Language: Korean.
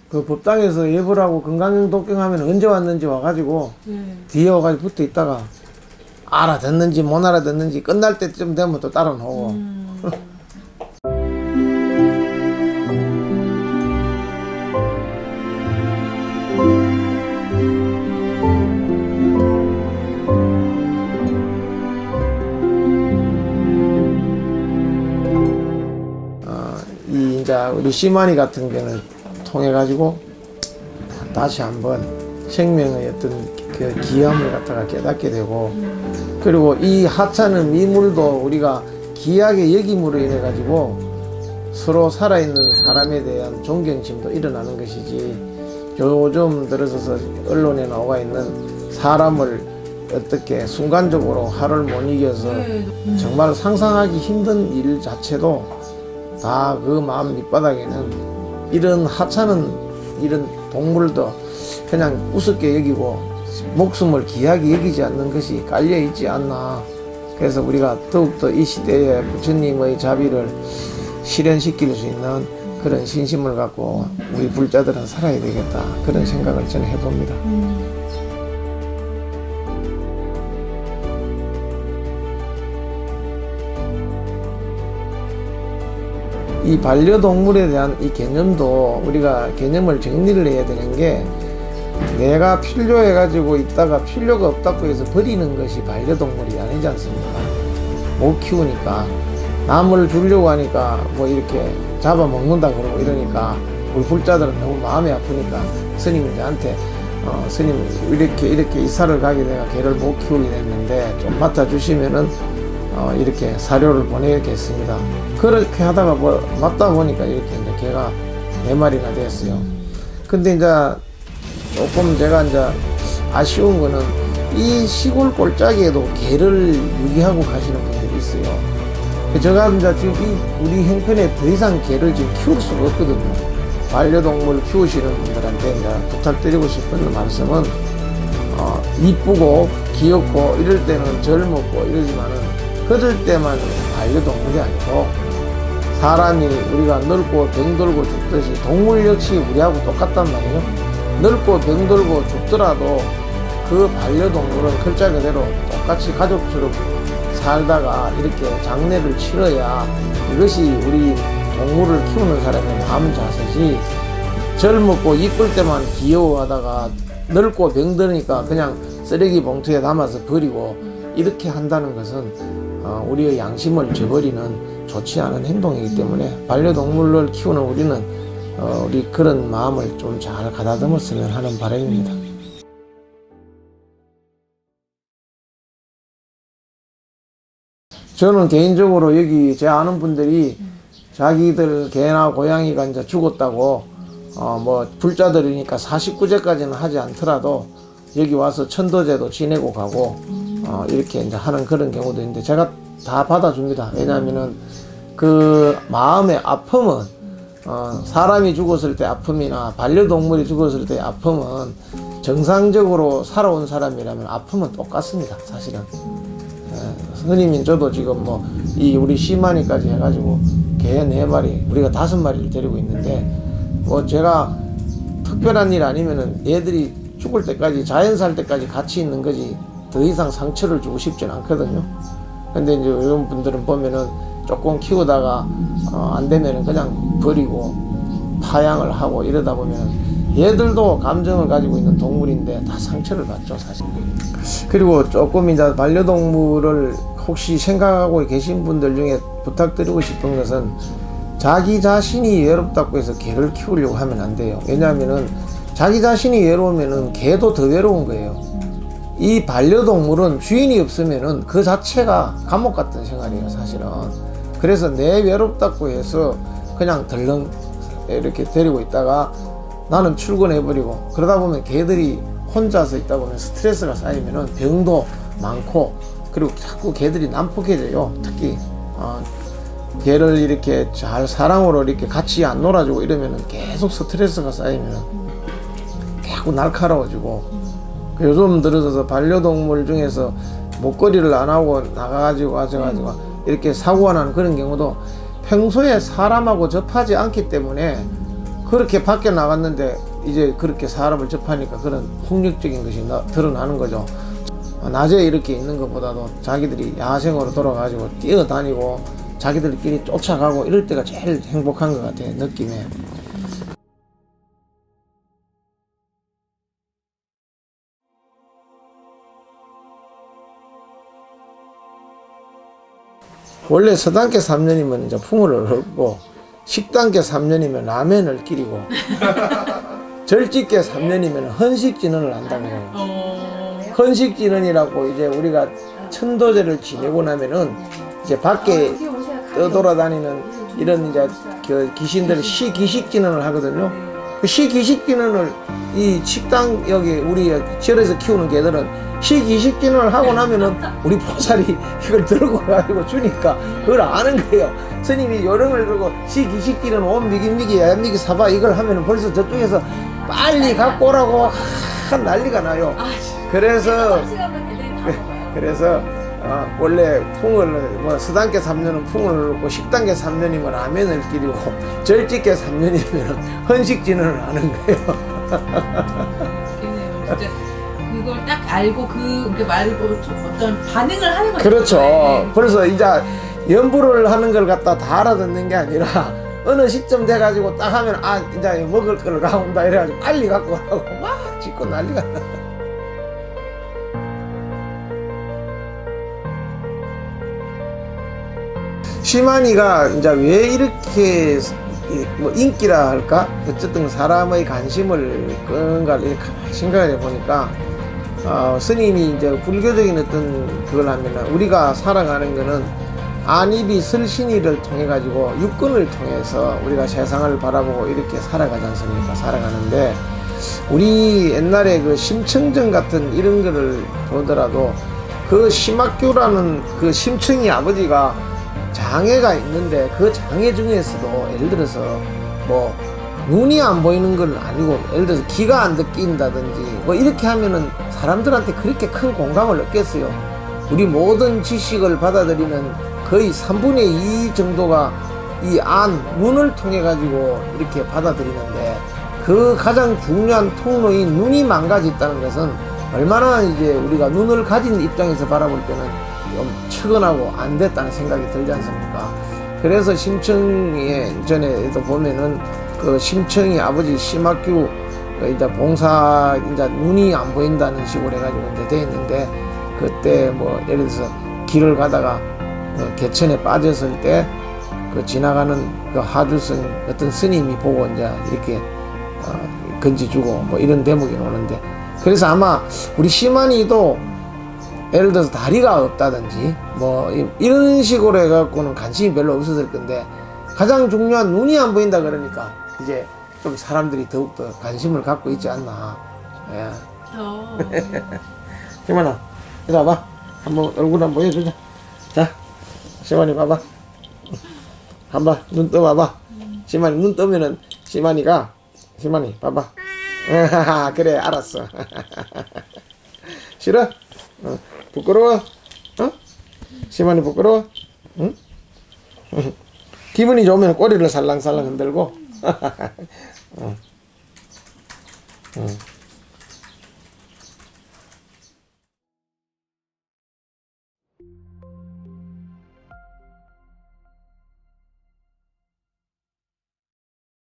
그 법당에서 예불 하고 건강경 독경하면 언제 왔는지 와가지고 뒤에 와가지고 붙어 있다가 알아듣는지 못 알아듣는지 끝날 때쯤 되면 또 따라 나오고. 이 이제 우리 시마니 같은 경우는 통해 가지고 다시 한번 생명의 어떤 그 귀함을 갖다가 깨닫게 되고, 그리고 이 하찮은 미물도 우리가 귀하게 여김으로 인해 가지고 서로 살아있는 사람에 대한 존경심도 일어나는 것이지, 요즘 들어서서 언론에 나와 있는 사람을 어떻게 순간적으로 하루를 못 이겨서 정말 상상하기 힘든 일 자체도 다 그 마음 밑바닥에는 이런 하찮은 이런 동물도 그냥 우습게 여기고 목숨을 귀하게 여기지 않는 것이 깔려 있지 않나. 그래서 우리가 더욱더 이 시대에 부처님의 자비를 실현시킬 수 있는 그런 신심을 갖고 우리 불자들은 살아야 되겠다, 그런 생각을 저는 해봅니다. 이 반려동물에 대한 이 개념도 우리가 개념을 정리를 해야 되는 게, 내가 필요해 가지고 있다가 필요가 없다고 해서 버리는 것이 반려동물이 아니지 않습니까? 못 키우니까 남을 주려고 하니까 뭐 이렇게 잡아먹는다 그러고 이러니까 우리 불자들은 너무 마음이 아프니까 스님이 저한테 스님 이렇게 이사를 가게 내가 개를 못 키우게 됐는데 좀 맡아주시면은 이렇게 사료를 보내겠습니다. 그렇게 하다가 뭐 맞다 보니까 이렇게 이제 개가 4마리나 됐어요. 근데 이제 조금 제가 이제 아쉬운 거는 이 시골 골짜기에도 개를 유기하고 가시는 분들이 있어요. 제가 이제 지금 우리 형편에 더 이상 개를 지금 키울 수가 없거든요. 반려동물 키우시는 분들한테 이제 부탁드리고 싶은 말씀은 이쁘고 귀엽고 이럴 때는 젊었고 이러지만은 그럴 때만 반려동물이 아니고 사람이 우리가 늙고 병들고 죽듯이 동물 역시 우리하고 똑같단 말이에요. 늙고 병들고 죽더라도 그 반려동물은 글자 그대로 똑같이 가족처럼 살다가 이렇게 장례를 치러야 이것이 우리 동물을 키우는 사람의 마음 자세지, 젊었고 이쁠 때만 귀여워하다가 늙고 병드니까 그냥 쓰레기 봉투에 담아서 버리고 이렇게 한다는 것은 우리의 양심을 저버리는 좋지 않은 행동이기 때문에 반려동물을 키우는 우리는 우리 그런 마음을 좀 잘 가다듬었으면 하는 바람입니다. 저는 개인적으로 여기 제 아는 분들이 자기들 개나 고양이가 이제 죽었다고 뭐 불자들이니까 49제까지는 하지 않더라도 여기 와서 천도제도 지내고 가고 이렇게 이제 하는 그런 경우도 있는데 제가 다 받아줍니다. 왜냐하면은 그 마음의 아픔은 사람이 죽었을 때 아픔이나 반려동물이 죽었을 때 아픔은 정상적으로 살아온 사람이라면 아픔은 똑같습니다. 사실은 스님인 저도 지금 뭐 이 우리 시마니까지 해가지고 개 4마리 우리가 5마리를 데리고 있는데 뭐 제가 특별한 일 아니면은 얘들이 죽을 때까지 자연 살 때까지 같이 있는 거지 더 이상 상처를 주고 싶진 않거든요. 근데 이제 이런 분들은 보면은 조금 키우다가 안 되면은 그냥 버리고 파양을 하고 이러다 보면은 얘들도 감정을 가지고 있는 동물인데 다 상처를 받죠, 사실. 그리고 조금 이제 반려동물을 혹시 생각하고 계신 분들 중에 부탁드리고 싶은 것은 자기 자신이 외롭다고 해서 개를 키우려고 하면 안 돼요. 왜냐하면은 자기 자신이 외로우면은 개도 더 외로운 거예요. 이 반려동물은 주인이 없으면은 그 자체가 감옥 같은 생활이에요, 사실은. 그래서 내 외롭다고 해서 그냥 덜렁 이렇게 데리고 있다가 나는 출근해버리고 그러다 보면 개들이 혼자서 있다 보면 스트레스가 쌓이면은 병도 많고 그리고 자꾸 개들이 난폭해져요. 특히 개를 이렇게 잘 사랑으로 이렇게 같이 안 놀아주고 이러면은 계속 스트레스가 쌓이면은 계속 날카로워지고 요즘 들어서 반려동물 중에서 목걸이를 안 하고 나가가지고 와가지고 이렇게 사고가 나는 그런 경우도 평소에 사람하고 접하지 않기 때문에 그렇게 밖에 나갔는데 이제 그렇게 사람을 접하니까 그런 폭력적인 것이 드러나는 거죠. 낮에 이렇게 있는 것보다도 자기들이 야생으로 돌아가지고 뛰어다니고 자기들끼리 쫓아가고 이럴 때가 제일 행복한 것 같아요, 느낌에. 원래 서당계 3년이면 이제 풍어를 얻고, 식당계 3년이면 라면을 끼리고, 절직계 3년이면 헌식진언을 한다고 해요. 헌식진언이라고 이제 우리가 천도제를 지내고 나면은 이제 밖에 떠돌아다니는 이런 이제 그 귀신들이 시기식진언을 하거든요. 그 시기식진언을 이 식당 여기 우리 절에서 키우는 개들은 시기식진언을 하고 나면은 우리 보살이 이걸 들고 가지고 주니까 그걸 아는 거예요. 스님이 요령을 들고 시기식진언 온 미기미기 야미기 사바 이걸 하면은 벌써 저쪽에서 빨리 갖고 오라고 난리가 나요. 그래서 원래 풍을 뭐 서당계 3년은 풍을 얻고 식당계 3년이면 라면을 끼리고 절직계 3년이면 헌식진언을 하는 거예요. 진짜 그걸 딱 알고 그게 말고 어떤 반응을 하는 거죠. 그렇죠. 그래서 이제 연부를 하는 걸 갖다 다 알아듣는 게 아니라 어느 시점 돼가지고 딱 하면 아 이제 먹을 걸 가온다 이래가지고 빨리 갖고 오라고 막 짖고 난리가 나. 시마니가 이제 왜 이렇게 뭐 인기라 할까? 어쨌든 사람의 관심을 끄는가 이렇게 생각을 해보니까 스님이 이제 불교적인 어떤 그걸 하면은 우리가 살아가는 거는 안입이 설신이를 통해 가지고 육근을 통해서 우리가 세상을 바라보고 이렇게 살아가지 않습니까? 살아가는데 우리 옛날에 그 심청정 같은 이런 거를 보더라도 그 심학교라는 그 심청이 아버지가 장애가 있는데 그 장애 중에서도 예를 들어서 뭐 눈이 안 보이는 건 아니고 예를 들어서 귀가 안 듣긴다든지 뭐 이렇게 하면은 사람들한테 그렇게 큰 공감을 얻겠어요. 우리 모든 지식을 받아들이는 거의 3분의 2 정도가 이 눈을 통해 가지고 이렇게 받아들이는데 그 가장 중요한 통로인 눈이 망가졌다는 것은 얼마나 이제 우리가 눈을 가진 입장에서 바라볼 때는 좀 측은하고 안 됐다는 생각이 들지 않습니까? 그래서 심청에 전에도 보면은 그 심청이 아버지 심학규 이제 봉사 이제 눈이 안 보인다는 식으로 해가지고 이제 돼 있는데 그때 뭐 예를 들어서 길을 가다가 그 개천에 빠졌을 때 그 지나가는 그 하주성 어떤 스님이 보고 이제 이렇게 건지주고 뭐 이런 대목이 나오는데 그래서 아마 우리 시마니도 예를 들어서 다리가 없다든지 뭐 이런 식으로 해갖고는 관심이 별로 없었을 건데 가장 중요한 눈이 안 보인다 그러니까 이제 좀 사람들이 더욱더 관심을 갖고 있지 않나. 예. 시만아 이리 와봐. 한번 얼굴 한번 보여주자. 자 시만이 봐봐. 한번 눈 떠봐봐. 시만이 눈 뜨면은 시만이가 시만이 봐봐. 그래 알았어. 싫어? 부끄러워? 시만이 부끄러워? 응? 기분이 좋으면 꼬리를 살랑살랑 흔들고